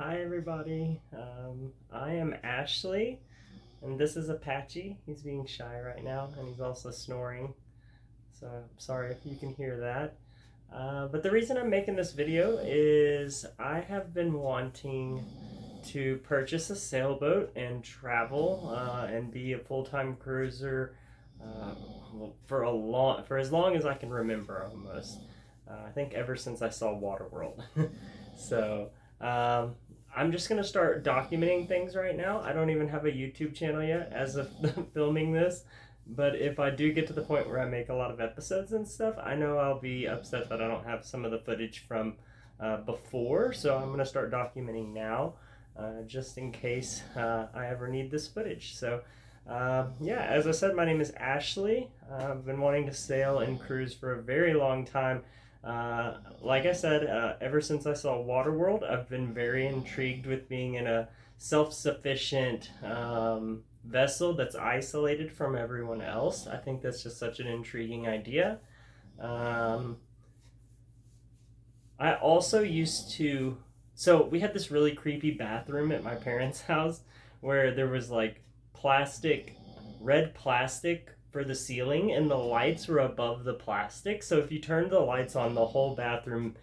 Hi everybody, I am Ashley, and this is Apache. He's being shy right now, and he's also snoring, so I'm sorry if you can hear that. But the reason I'm making this video is I have been wanting to purchase a sailboat and travel and be a full-time cruiser uh, for as long as I can remember almost. I think ever since I saw Waterworld. So um, I'm just gonna start documenting things right now. I don't even have a YouTube channel yet as of filming this, but if I do get to the point where I make a lot of episodes and stuff, I know I'll be upset that I don't have some of the footage from before. So I'm gonna start documenting now, just in case I ever need this footage. So. Yeah, as I said, my name is Ashley. I've been wanting to sail and cruise for a very long time. Like I said, ever since I saw Waterworld, I've been very intrigued with being in a self-sufficient vessel that's isolated from everyone else. I think that's just such an intriguing idea. Um, I also used to, so we had this really creepy bathroom at my parents' house where there was like plastic, red plastic for the ceiling, and the lights were above the plastic. So if you turned the lights on, the whole bathroom,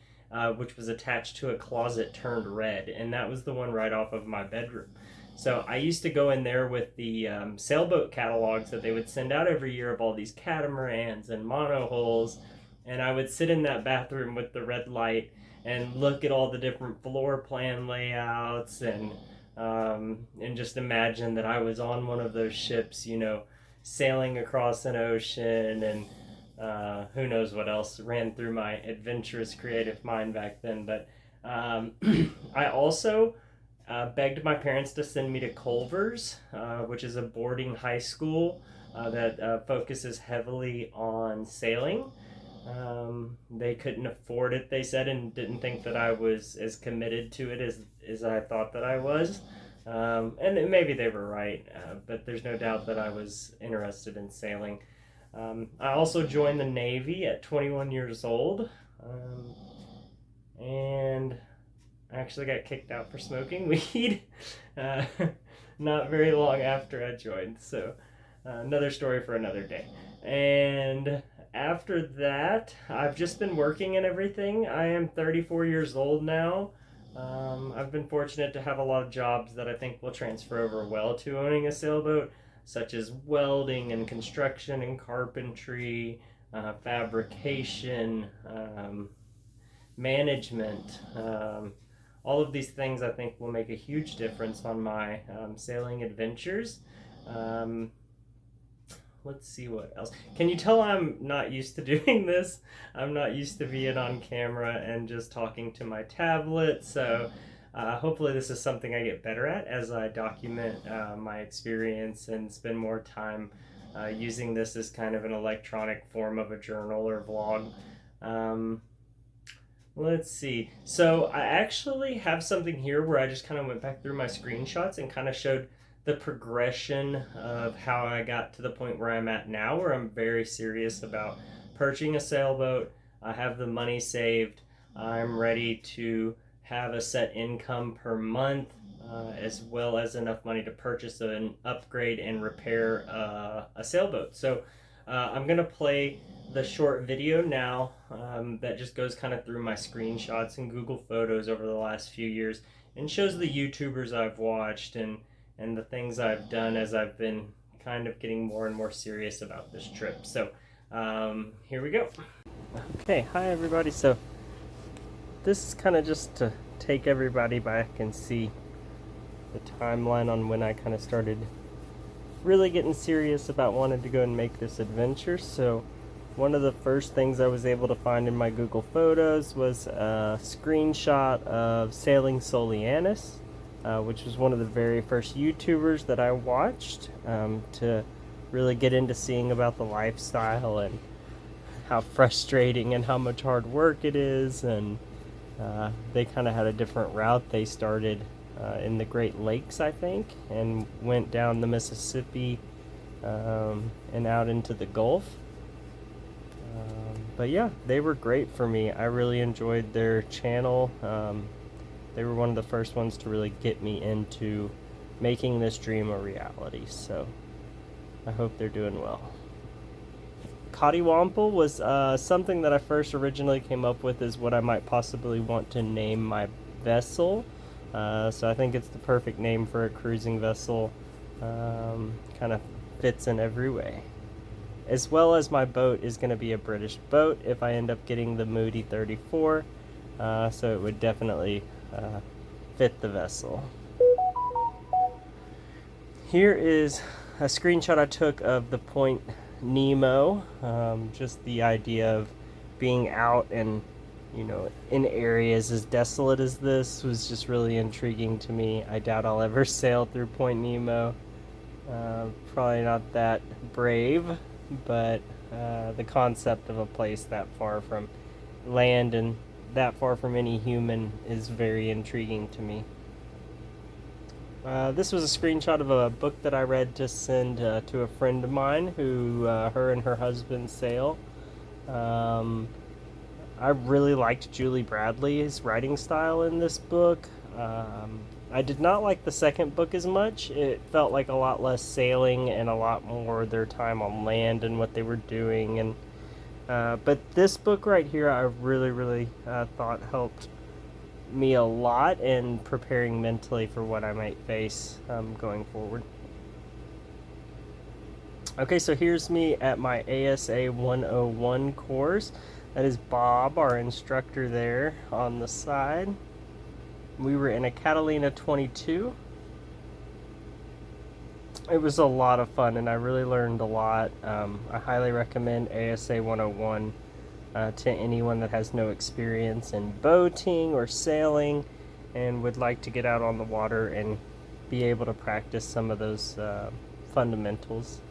which was attached to a closet, turned red, and that was the one right off of my bedroom. So I used to go in there with the sailboat catalogs that they would send out every year of all these catamarans and monohulls, and I would sit in that bathroom with the red light and look at all the different floor plan layouts and just imagine that I was on one of those ships, sailing across an ocean, and who knows what else ran through my adventurous creative mind back then. But I also begged my parents to send me to Culver's, which is a boarding high school that focuses heavily on sailing. They couldn't afford it, they said, and didn't think that I was as committed to it as I thought that I was. And maybe they were right, but there's no doubt that I was interested in sailing. I also joined the Navy at 21 years old, and I actually got kicked out for smoking weed uh, not very long after I joined. So, another story for another day. And after that, I've just been working and everything. I am 34 years old now. I've been fortunate to have a lot of jobs that I think will transfer over well to owning a sailboat, such as welding and construction and carpentry, fabrication, management. All of these things I think will make a huge difference on my sailing adventures. Um, let's see what else. Can you tell I'm not used to doing this? I'm not used to being on camera and just talking to my tablet, so hopefully this is something I get better at as I document my experience and spend more time using this as kind of an electronic form of a journal or vlog. Let's see. So I actually have something here where I just kind of went back through my screenshots and kind of showed the progression of how I got to the point where I'm at now, where I'm very serious about purchasing a sailboat. I have the money saved. I'm ready to have a set income per month, as well as enough money to purchase an upgrade and repair a sailboat. So I'm going to play the short video now that just goes kind of through my screenshots and Google Photos over the last few years and shows the YouTubers I've watched and the things I've done as I've been kind of getting more and more serious about this trip. So here we go. Okay, hi everybody. So this is kind of just to take everybody back and see the timeline on when I kind of started really getting serious about wanting to go and make this adventure. So one of the first things I was able to find in my Google Photos was a screenshot of Sailing Solianis, which was one of the very first YouTubers that I watched to really get into seeing about the lifestyle and how frustrating and how much hard work it is. And they kind of had a different route. They started in the Great Lakes, I think, and went down the Mississippi and out into the Gulf. But yeah, they were great for me. I really enjoyed their channel. they were one of the first ones to really get me into making this dream a reality. So I hope they're doing well. Cottywomple was something that I first originally came up with as what I might possibly want to name my vessel. So I think it's the perfect name for a cruising vessel. Kind of fits in every way. As well as my boat is going to be a British boat if I end up getting the Moody 34. So it would definitely fit the vessel. Here is a screenshot I took of the Point Nemo. Just the idea of being out and, you know, in areas as desolate as this was just really intriguing to me. I doubt I'll ever sail through Point Nemo. Probably not that brave, but the concept of a place that far from land and that far from any human is very intriguing to me. This was a screenshot of a book that I read to send to a friend of mine who her and her husband sail. I really liked Julie Bradley's writing style in this book. I did not like the second book as much. It felt like a lot less sailing and a lot more their time on land and what they were doing. And but this book right here, I really thought helped me a lot in preparing mentally for what I might face going forward. Okay, so here's me at my ASA 101 course. That is Bob, our instructor there on the side. We were in a Catalina 22. It was a lot of fun and I really learned a lot. I highly recommend ASA 101 to anyone that has no experience in boating or sailing and would like to get out on the water and be able to practice some of those fundamentals.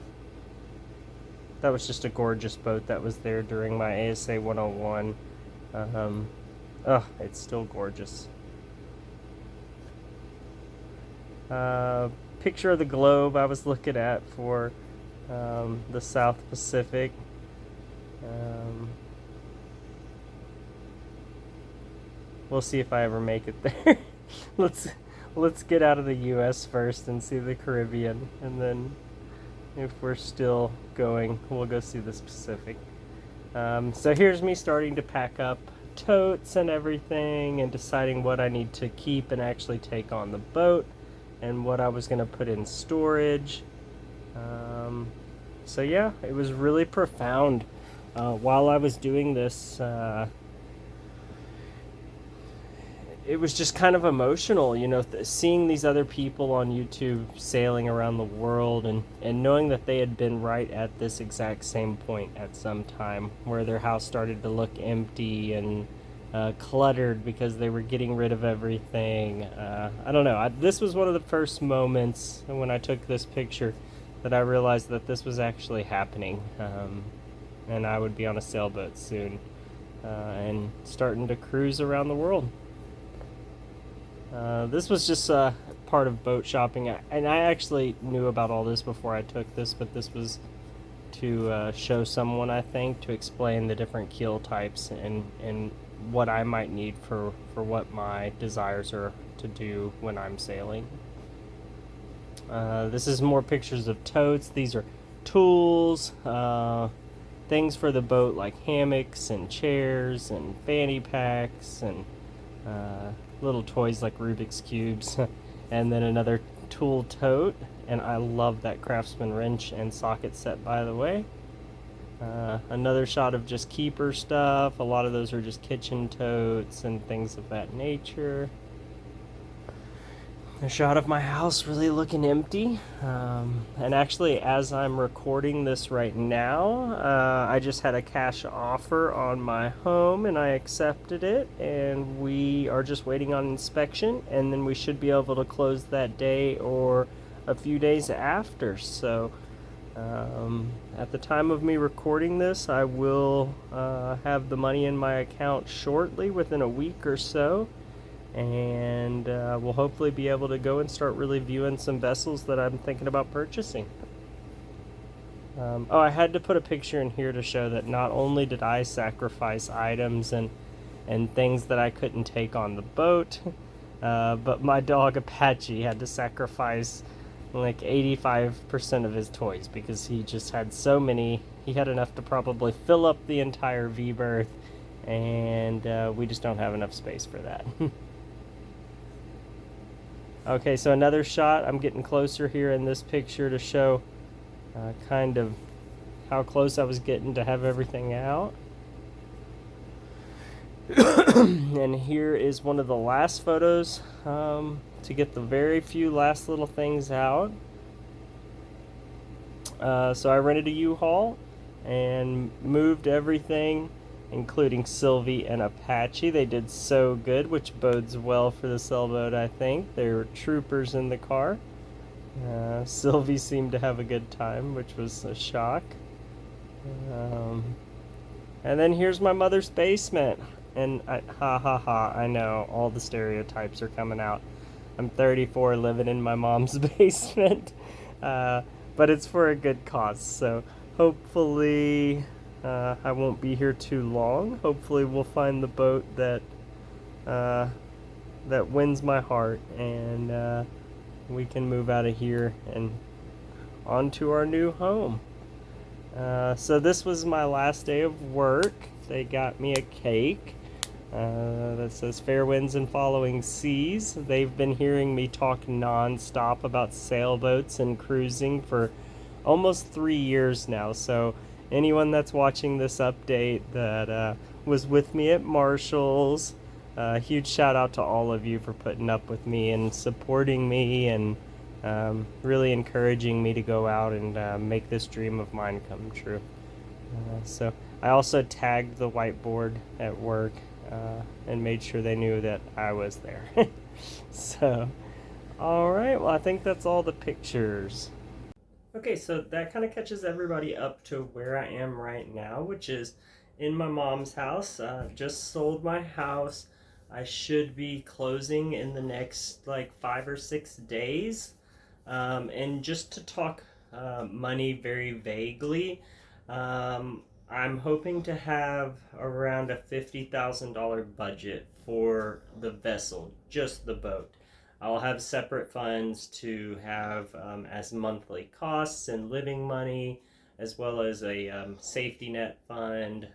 That was just a gorgeous boat that was there during my ASA 101. It's still gorgeous. Picture of the globe I was looking at for the South Pacific. We'll see if I ever make it there. let's get out of the US first and see the Caribbean, and then if we're still going, we'll go see the Pacific. So here's me starting to pack up totes and everything and deciding what I need to keep and actually take on the boat and what I was going to put in storage. So yeah, it was really profound. While I was doing this, it was just kind of emotional, you know, seeing these other people on YouTube sailing around the world and knowing that they had been right at this exact same point at some time where their house started to look empty and cluttered because they were getting rid of everything. I don't know. This was one of the first moments when I took this picture that I realized that this was actually happening, and I would be on a sailboat soon and starting to cruise around the world. This was just part of boat shopping, and I actually knew about all this before I took this, but this was to show someone, I think, to explain the different keel types and what I might need for what my desires are to do when I'm sailing. This is more pictures of totes. These are tools, things for the boat like hammocks and chairs and fanny packs and little toys like Rubik's Cubes. And then another tool tote, and I love that Craftsman wrench and socket set, by the way. Another shot of just keeper stuff. A lot of those are just kitchen totes and things of that nature. A shot of my house really looking empty. And actually, as I'm recording this right now, I just had a cash offer on my home and I accepted it, and we are just waiting on inspection, and then we should be able to close that day or a few days after. So at the time of me recording this, I will have the money in my account shortly, within a week or so. And we'll hopefully be able to go and start really viewing some vessels that I'm thinking about purchasing. I had to put a picture in here to show that not only did I sacrifice items and things that I couldn't take on the boat, But my dog Apache had to sacrifice like 85% of his toys because he just had so many. He had enough to probably fill up the entire V berth, and we just don't have enough space for that. Okay, so another shot. I'm getting closer here in this picture to show kind of how close I was getting to have everything out. And here is one of the last photos to get the very few last little things out. So I rented a U-Haul and moved everything, including Sylvie and Apache. They did so good, which bodes well for the sailboat, I think. They were troopers in the car. Sylvie seemed to have a good time, which was a shock. And then here's my mother's basement. And I know, all the stereotypes are coming out. I'm 34 living in my mom's basement. But it's for a good cause, so hopefully I won't be here too long. Hopefully we'll find the boat that wins my heart, and we can move out of here and on to our new home. So this was my last day of work. They got me a cake that says fair winds and following seas. They've been hearing me talk non-stop about sailboats and cruising for almost 3 years now. So anyone that's watching this update that was with me at Marshall's, huge shout out to all of you for putting up with me and supporting me and really encouraging me to go out and make this dream of mine come true. So I also tagged the whiteboard at work and made sure they knew that I was there. So, all right, well, I think that's all the pictures. Okay, so that kind of catches everybody up to where I am right now, which is in my mom's house. Just sold my house. I should be closing in the next like 5 or 6 days. And just to talk money very vaguely, I'm hoping to have around a $50,000 budget for the vessel, just the boat. I'll have separate funds to have as monthly costs and living money, as well as a safety net fund,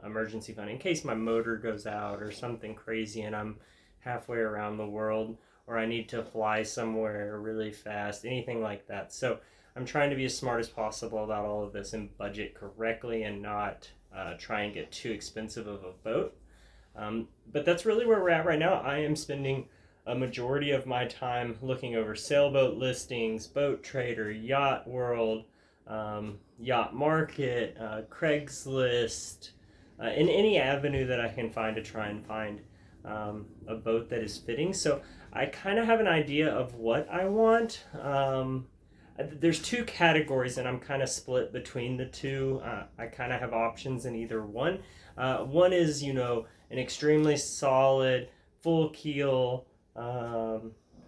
emergency fund in case my motor goes out or something crazy and I'm halfway around the world, or I need to fly somewhere really fast, anything like that. So I'm trying to be as smart as possible about all of this and budget correctly and not try and get too expensive of a boat. But that's really where we're at right now. I am spending a majority of my time looking over sailboat listings, Boat Trader, Yacht World, Yacht Market, Craigslist, in any avenue that I can find to try and find a boat that is fitting. So I kind of have an idea of what I want. There's two categories and I'm kind of split between the two. I kind of have options in either one. One is, an extremely solid, full keel,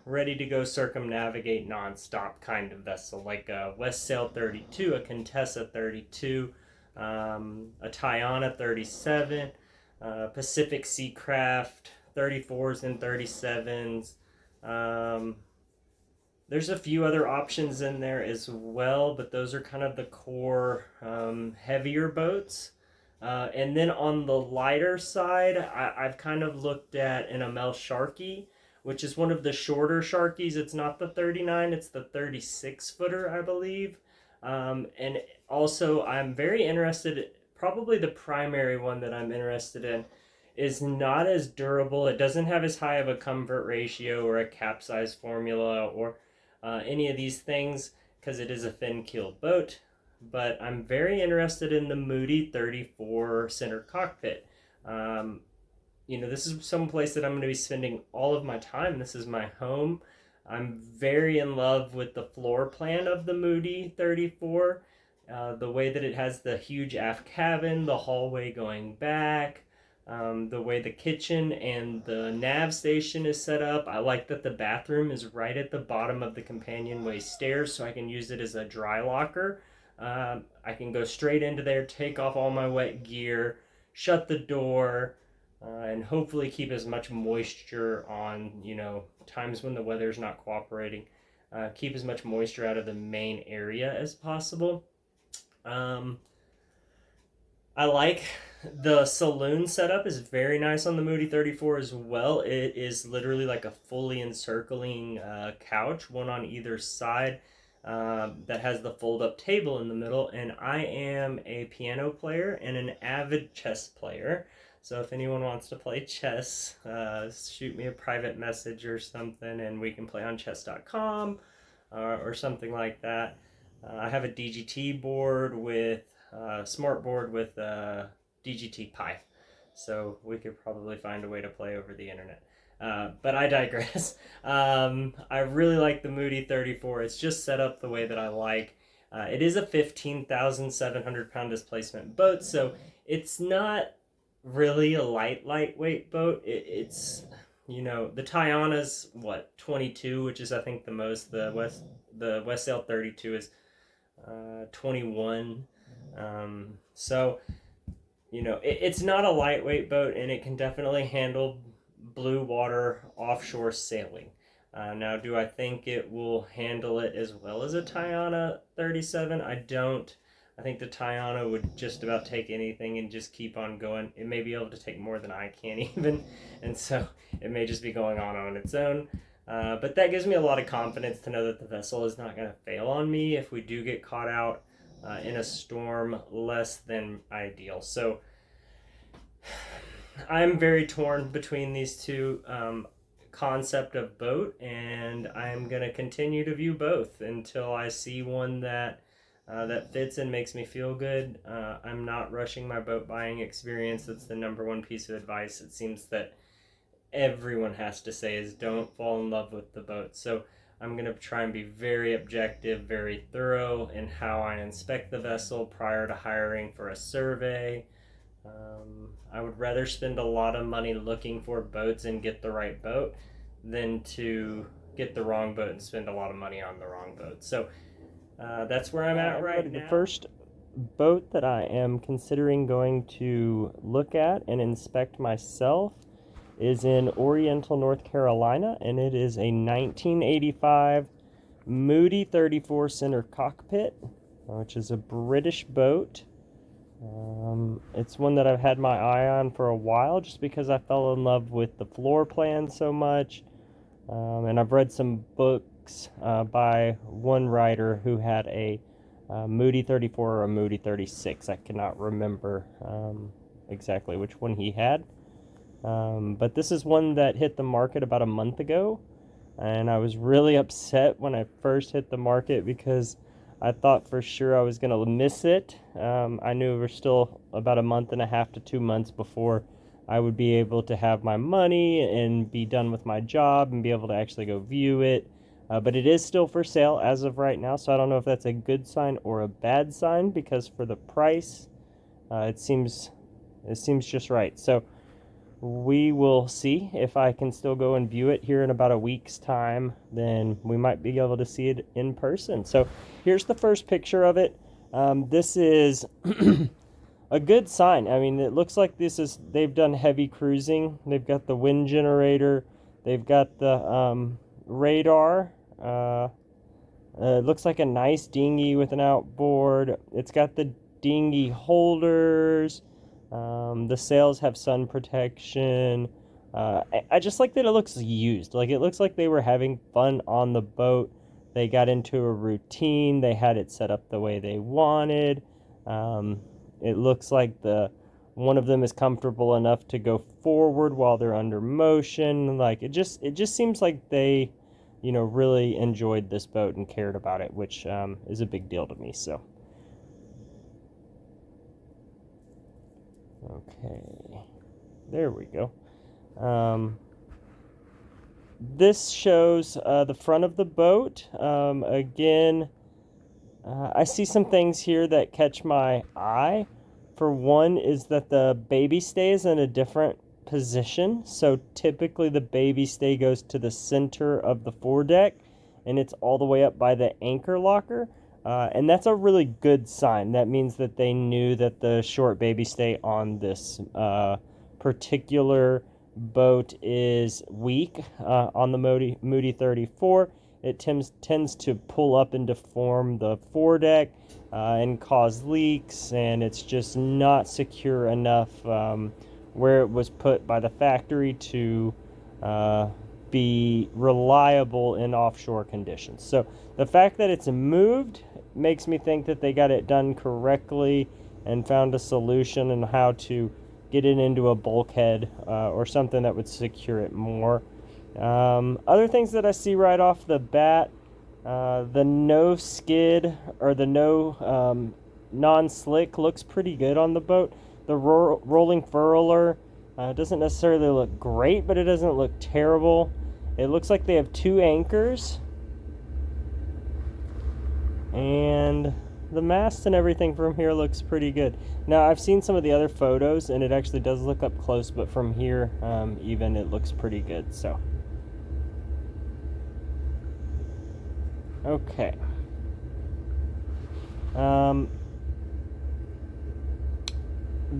ready to go circumnavigate nonstop kind of vessel, like a West Sail 32, a Contessa 32, a Tiana 37, Pacific Seacraft 34s and 37s. There's a few other options in there as well, but those are kind of the core heavier boats. And then on the lighter side, I've kind of looked at an Amel Sharkey, which is one of the shorter Sharkies. It's not the 39, it's the 36 footer, I believe. And also, I'm very interested, probably the primary one that I'm interested in is not as durable. It doesn't have as high of a comfort ratio or a capsize formula or any of these things because it is a thin-keeled boat. But I'm very interested in the Moody 34 center cockpit. This is some place that I'm going to be spending all of my time. This is my home. I'm very in love with the floor plan of the Moody 34. The way that it has the huge aft cabin, the hallway going back, the way the kitchen and the nav station is set up. I like that the bathroom is right at the bottom of the companionway stairs so I can use it as a dry locker. I can go straight into there, take off all my wet gear, shut the door, and hopefully keep as much moisture on, times when the weather's not cooperating. Keep as much moisture out of the main area as possible. Um, I like the saloon setup is very nice on the Moody 34 as well. It is literally like a fully encircling couch, one on either side, that has the fold-up table in the middle. And I am a piano player and an avid chess player. So if anyone wants to play chess, shoot me a private message or something, and we can play on chess.com or something like that. I have a DGT board with smart board with DGT Pi, so we could probably find a way to play over the internet. But I digress. I really like the Moody 34. It's just set up the way that I like. It is a 15,700 pound displacement boat, so it's not really a lightweight boat. It's the Tiana's 22, which is I think the most. The West Sail 32 is 21. So it's not a lightweight boat, and it can definitely handle blue water offshore sailing. Now, do I think it will handle it as well as a Tiana 37? I don't. I think the Tiana would just about take anything and just keep on going. It may be able to take more than I can even, and so it may just be going on its own. But that gives me a lot of confidence to know that the vessel is not going to fail on me if we do get caught out in a storm less than ideal. So I'm very torn between these two concept of boat, and I'm going to continue to view both until I see one that fits and makes me feel good. I'm not rushing my boat buying experience. That's the number one piece of advice it seems that everyone has to say is don't fall in love with the boat. So I'm going to try and be very objective, very thorough in how I inspect the vessel prior to hiring for a survey. I would rather spend a lot of money looking for boats and get the right boat than to get the wrong boat and spend a lot of money on the wrong boat. So that's where I'm at right now. The first boat that I am considering going to look at and inspect myself is in Oriental, North Carolina, and it is a 1985 Moody 34 center cockpit, which is a British boat. It's one that I've had my eye on for a while just because I fell in love with the floor plan so much, and I've read some books by one writer who had a Moody 34 or a Moody 36. I cannot remember exactly which one he had. But this is one that hit the market about a month ago, and I was really upset when I first hit the market because I thought for sure I was going to miss it. I knew we were still about a month and a half to 2 months before I would be able to have my money and be done with my job and be able to actually go view it. But it is still for sale as of right now, so I don't know if that's a good sign or a bad sign, because for the price, it seems just right. So we will see if I can still go and view it here in about a week's time. Then we might be able to see it in person. So here's the first picture of it. This is a good sign. I mean, it looks like they've done heavy cruising. They've got the wind generator. They've got the radar. It looks like a nice dinghy with an outboard. It's got the dinghy holders. The sails have sun protection. I just like that it looks used. Like, it looks like they were having fun on the boat. They got into a routine. They had it set up the way they wanted. It looks like one of them is comfortable enough to go forward while they're under motion. Like, it just seems like they, really enjoyed this boat and cared about it, which is a big deal to me. So. Okay, there we go. This shows the front of the boat. Again, I see some things here that catch my eye. For one is that the baby stay is in a different position. So typically the baby stay goes to the center of the foredeck, and it's all the way up by the anchor locker. And that's a really good sign. That means that they knew that the short baby stay on this particular boat is weak on the Moody 34. It tends to pull up and deform the foredeck and cause leaks, and it's just not secure enough where it was put by the factory to be reliable in offshore conditions. So the fact that it's moved makes me think that they got it done correctly and found a solution on how to get it into a bulkhead or something that would secure it more. Other things that I see right off the bat, the no skid or the no non-slick looks pretty good on the boat. The rolling furler doesn't necessarily look great, but it doesn't look terrible. It looks like they have 2 anchors, and the mast and everything from here looks pretty good. Now, I've seen some of the other photos, and it actually does look up close, but from here, even it looks pretty good. So, okay.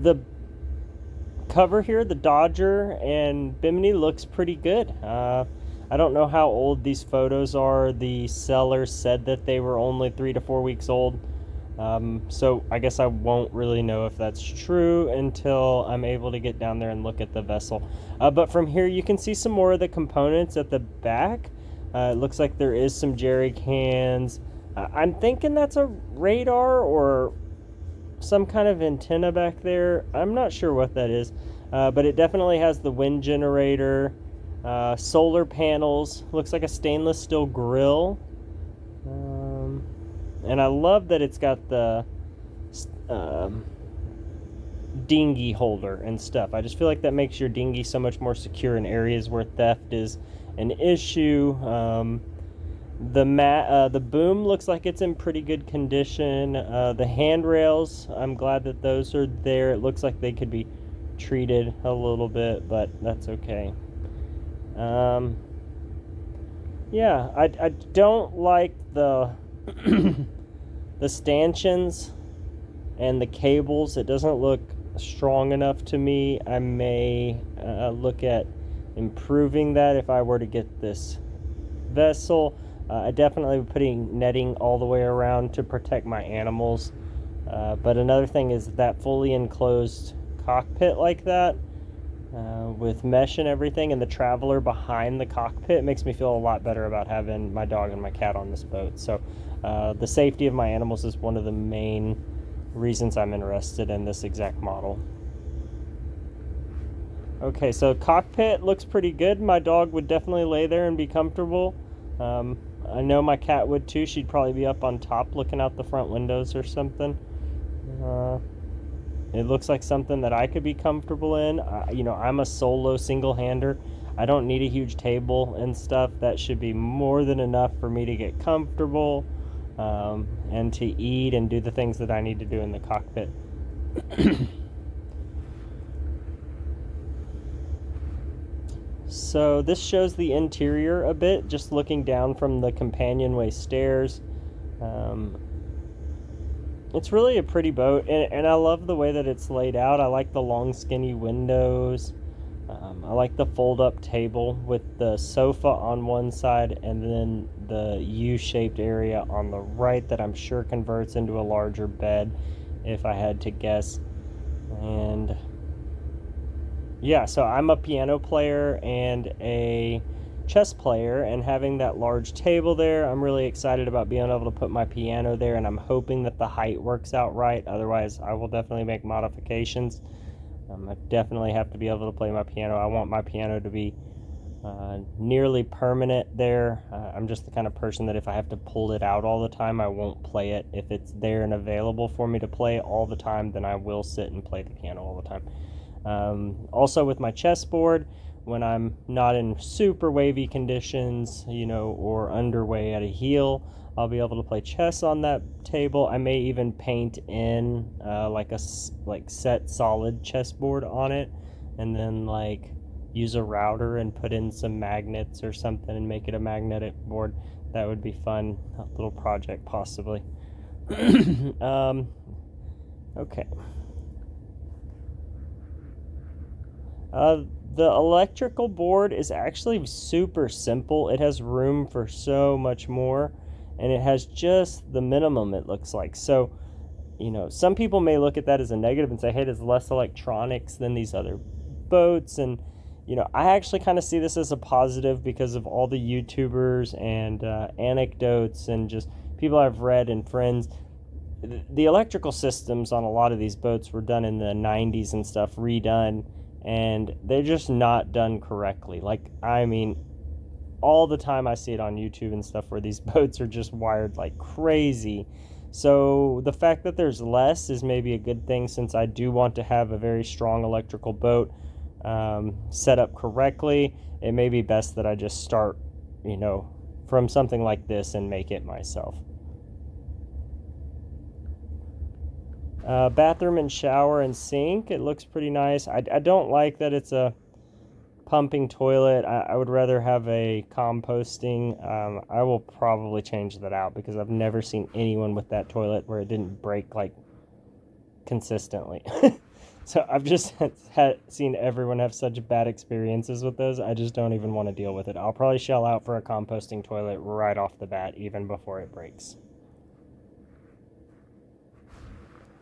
The cover here, the Dodger and Bimini, looks pretty good. I don't know how old these photos are. The seller said that they were only 3 to 4 weeks old. So I guess I won't really know if that's true until I'm able to get down there and look at the vessel. But from here you can see some more of the components at the back. It looks like there is some jerry cans. I'm thinking that's a radar or some kind of antenna back there. I'm not sure what that is, but it definitely has the wind generator, solar panels, looks like a stainless steel grill, and I love that it's got the dinghy holder and stuff. I just feel like that makes your dinghy so much more secure in areas where theft is an issue. The boom looks like it's in pretty good condition. The handrails, I'm glad that those are there. It looks like they could be treated a little bit, but that's okay. Yeah, I don't like the the stanchions and the cables. It doesn't look strong enough to me. I may look at improving that if I were to get this vessel. I definitely be putting netting all the way around to protect my animals. But another thing is that fully enclosed cockpit like that, with mesh and everything, and the traveler behind the cockpit makes me feel a lot better about having my dog and my cat on this boat. So the safety of my animals is one of the main reasons I'm interested in this exact model. Okay, so cockpit looks pretty good. My dog would definitely lay there and be comfortable. I know my cat would too. She'd probably be up on top looking out the front windows or something. It looks like something that I could be comfortable in. I'm a solo single-hander. I don't need a huge table and stuff. That should be more than enough for me to get comfortable and to eat and do the things that I need to do in the cockpit. So this shows the interior a bit, just looking down from the companionway stairs. It's really a pretty boat, and I love the way that it's laid out. I like the long skinny windows. I like the fold-up table with the sofa on one side and then the U-shaped area on the right that I'm sure converts into a larger bed if I had to guess. And yeah, so I'm a piano player and a chess player, and having that large table there, I'm really excited about being able to put my piano there, and I'm hoping that the height works out right. Otherwise, I will definitely make modifications. I definitely have to be able to play my piano. I want my piano to be nearly permanent there. I'm just the kind of person that if I have to pull it out all the time, I won't play it. If it's there and available for me to play all the time, then I will sit and play the piano all the time. Also with my chessboard, when I'm not in super wavy conditions, or underway at a heel, I'll be able to play chess on that table. I may even paint in like set solid chessboard on it, and then use a router and put in some magnets or something and make it a magnetic board. That would be fun, a little project possibly. Okay. The electrical board is actually super simple. It has room for so much more, and it has just the minimum, it looks like. So, some people may look at that as a negative and say, hey, there's less electronics than these other boats. And, I actually kind of see this as a positive because of all the YouTubers and anecdotes and just people I've read and friends. The electrical systems on a lot of these boats were done in the 90s and stuff, redone, and they're just not done correctly. Like, I mean, all the time I see it on YouTube and stuff where these boats are just wired like crazy. So the fact that there's less is maybe a good thing, since I do want to have a very strong electrical boat set up correctly. It may be best that I just start, from something like this and make it myself. Bathroom and shower and sink. It looks pretty nice. I don't like that it's a pumping toilet. I would rather have a composting. I will probably change that out because I've never seen anyone with that toilet where it didn't break like consistently. So I've just seen everyone have such bad experiences with those. I just don't even want to deal with it. I'll probably shell out for a composting toilet right off the bat, even before it breaks.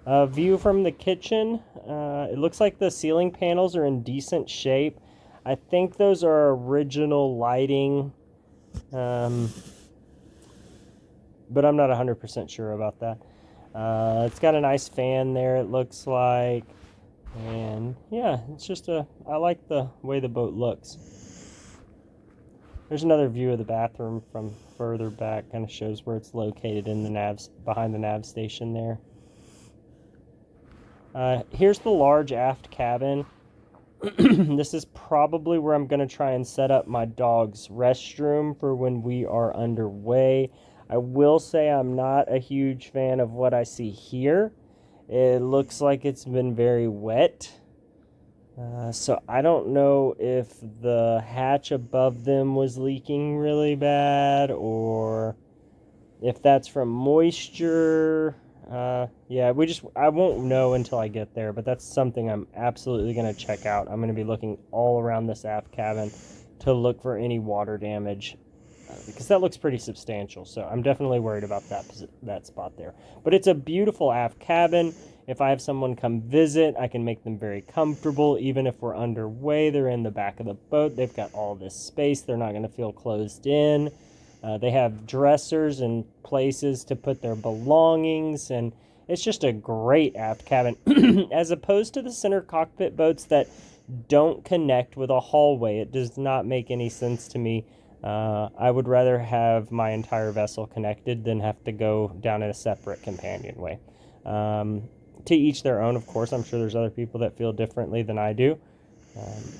View from the kitchen. It looks like the ceiling panels are in decent shape. I think those are original lighting, but I'm not 100% sure about that. It's got a nice fan there, it looks like. And yeah, it's just I like the way the boat looks. There's another view of the bathroom from further back, kind of shows where it's located in the behind the nav station there. Here's the large aft cabin. This is probably where I'm going to try and set up my dog's restroom for when we are underway. I will say I'm not a huge fan of what I see here. It looks like it's been very wet. So I don't know if the hatch above them was leaking really bad or if that's from moisture. Yeah, I won't know until I get there, but that's something I'm absolutely going to check out. I'm going to be looking all around this aft cabin to look for any water damage, because that looks pretty substantial. So I'm definitely worried about that spot there. But it's a beautiful aft cabin. If I have someone come visit, I can make them very comfortable. Even if we're underway, they're in the back of the boat. They've got all this space. They're not going to feel closed in. They have dressers and places to put their belongings, and it's just a great aft cabin. As opposed to the center cockpit boats that don't connect with a hallway, it does not make any sense to me. I would rather have my entire vessel connected than have to go down in a separate companionway. To each their own, of course. I'm sure there's other people that feel differently than I do.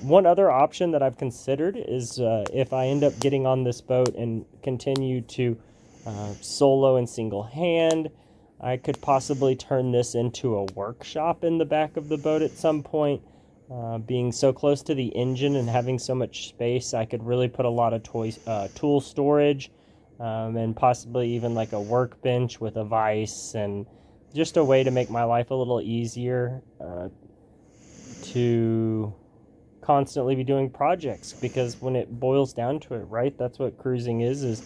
One other option that I've considered is if I end up getting on this boat and continue to solo and single hand, I could possibly turn this into a workshop in the back of the boat at some point. Being so close to the engine and having so much space, I could really put a lot of tool storage, and possibly even like a workbench with a vise, and just a way to make my life a little easier to constantly be doing projects, because when it boils down to it, right, that's what cruising is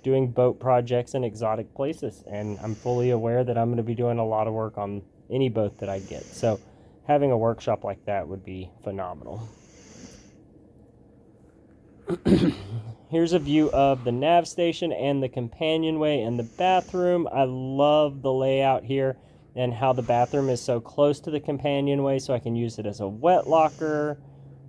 doing boat projects in exotic places. And I'm fully aware that I'm going to be doing a lot of work on any boat that I get, so having a workshop like that would be phenomenal. Here's a view of the nav station and the companionway and the bathroom. I love the layout here and how the bathroom is so close to the companionway, so I can use it as a wet locker.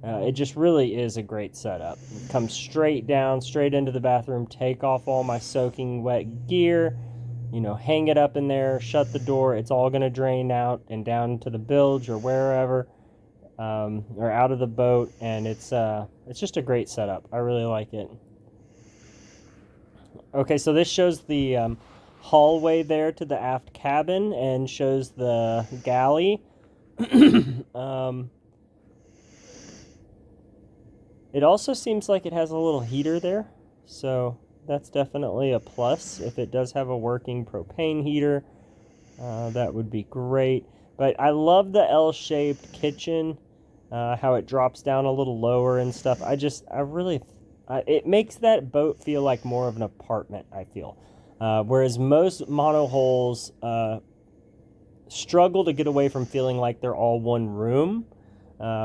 It just really is a great setup. Come straight down, straight into the bathroom, take off all my soaking wet gear, hang it up in there, shut the door. It's all going to drain out and down to the bilge or wherever, or out of the boat, and it's just a great setup. I really like it. Okay, so this shows the hallway there to the aft cabin and shows the galley. It also seems like it has a little heater there, so that's definitely a plus. If it does have a working propane heater, that would be great. But I love the L-shaped kitchen. how it drops down a little lower and stuff. It makes that boat feel like more of an apartment, I feel. Whereas most monohulls struggle to get away from feeling like they're all one room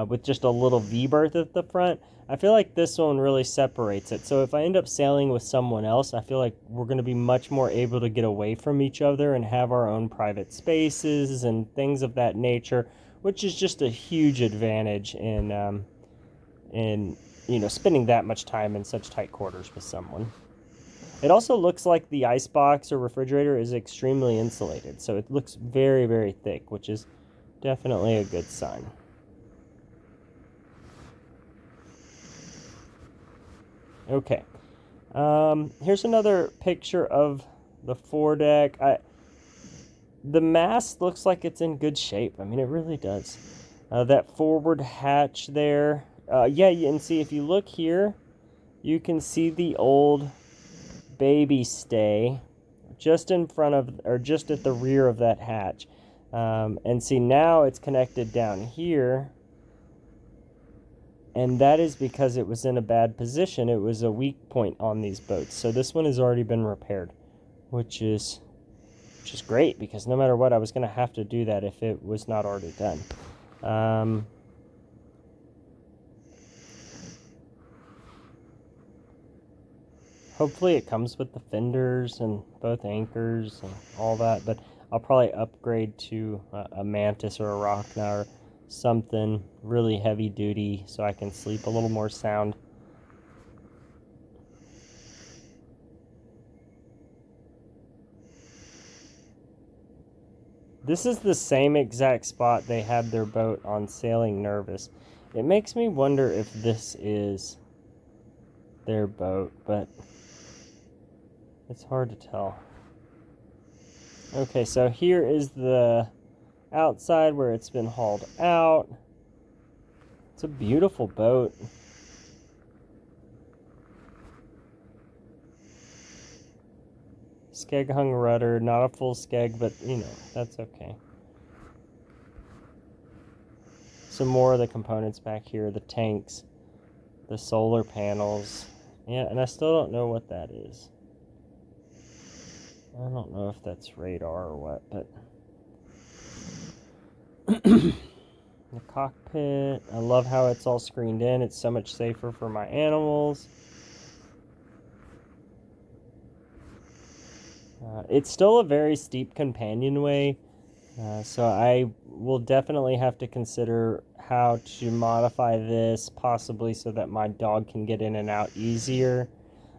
with just a little V-berth at the front. I feel like this one really separates it. So if I end up sailing with someone else, I feel like we're going to be much more able to get away from each other and have our own private spaces and things of that nature, which is just a huge advantage in spending that much time in such tight quarters with someone. It also looks like the icebox or refrigerator is extremely insulated, so it looks very, very thick, which is definitely a good sign. Okay, here's another picture of the foredeck. The mast looks like it's in good shape. I mean, it really does. That forward hatch there. And see, if you look here, you can see the old baby stay just in front of, or just at the rear of that hatch. And see, now it's connected down here. And that is because it was in a bad position. It was a weak point on these boats. So this one has already been repaired, which is great, because no matter what, I was going to have to do that if it was not already done. Hopefully it comes with the fenders and both anchors and all that, but I'll probably upgrade to a Mantis or a Rockna or something really heavy duty so I can sleep a little more sound. This is the same exact spot they had their boat on Sailing Nervous. It makes me wonder if this is their boat, but it's hard to tell. Okay, so here is the outside where it's been hauled out. It's a beautiful boat. Skeg hung rudder, not a full skeg, but that's okay. Some more of the components back here, the tanks, the solar panels. Yeah, and I still don't know what that is. I don't know if that's radar or what, but the cockpit, I love how it's all screened in. It's so much safer for my animals. It's still a very steep companionway, so I will definitely have to consider how to modify this, possibly so that my dog can get in and out easier.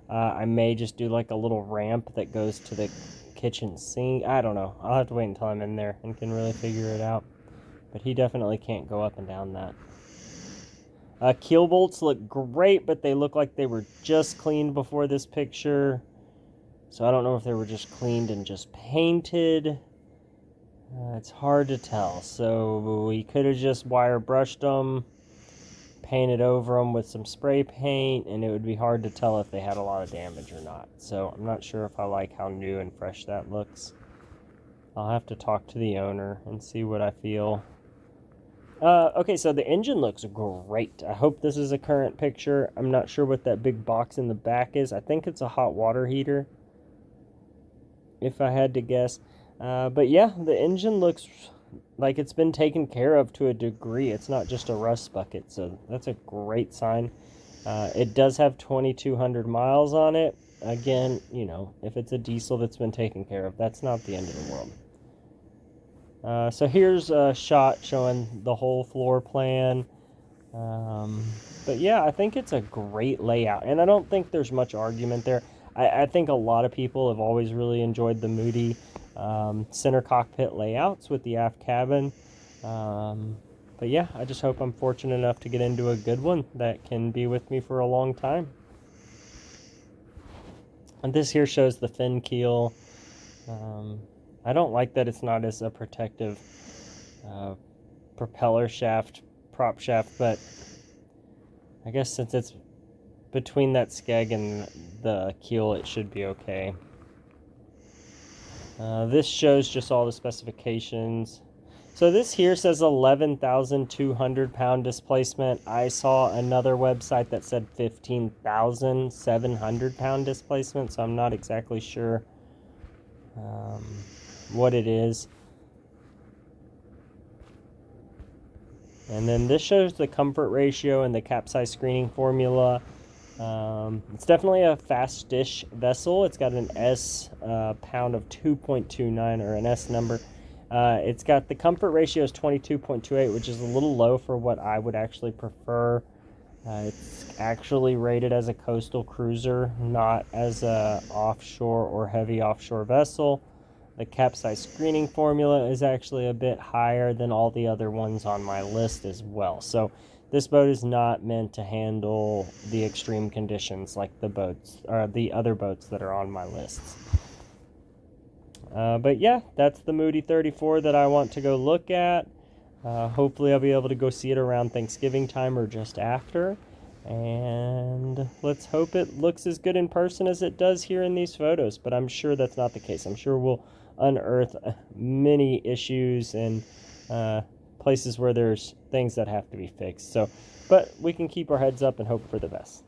I may just do like a little ramp that goes to the kitchen sink. I don't know. I'll have to wait until I'm in there and can really figure it out. But he definitely can't go up and down that. Keel bolts look great, but they look like they were just cleaned before this picture. So I don't know if they were just cleaned and just painted. It's hard to tell. So we could have just wire brushed them, painted over them with some spray paint, and it would be hard to tell if they had a lot of damage or not. So I'm not sure if I like how new and fresh that looks. I'll have to talk to the owner and see what I feel. Okay, so the engine looks great. I hope this is a current picture. I'm not sure what that big box in the back is. I think it's a hot water heater, if I had to guess. But yeah, the engine looks like it's been taken care of to a degree. It's not just a rust bucket, so that's a great sign. It does have 2,200 miles on it. Again, if it's a diesel that's been taken care of, that's not the end of the world. So here's a shot showing the whole floor plan. But yeah, I think it's a great layout, and I don't think there's much argument there. I think a lot of people have always really enjoyed the Moody center cockpit layouts with the aft cabin. But yeah, I just hope I'm fortunate enough to get into a good one that can be with me for a long time. And this here shows the fin keel. I don't like that it's not as a protective propeller shaft, prop shaft, but I guess since it's between that skeg and the keel, it should be okay. This shows just all the specifications. So this here says 11,200 pound displacement. I saw another website that said 15,700 pound displacement, so I'm not exactly sure what it is. And then this shows the comfort ratio and the capsize screening formula. It's definitely a fast-ish vessel. It's got an S pound of 2.29, or an S number. It's got the comfort ratio is 22.28, which is a little low for what I would actually prefer. It's actually rated as a coastal cruiser, not as a offshore or heavy offshore vessel. The capsize screening formula is actually a bit higher than all the other ones on my list as well. So this boat is not meant to handle the extreme conditions like the boats or the other boats that are on my lists. But yeah, that's the Moody 34 that I want to go look at. Hopefully I'll be able to go see it around Thanksgiving time or just after. And let's hope it looks as good in person as it does here in these photos. But I'm sure that's not the case. I'm sure we'll unearth many issues and places where there's things that have to be fixed. But we can keep our heads up and hope for the best.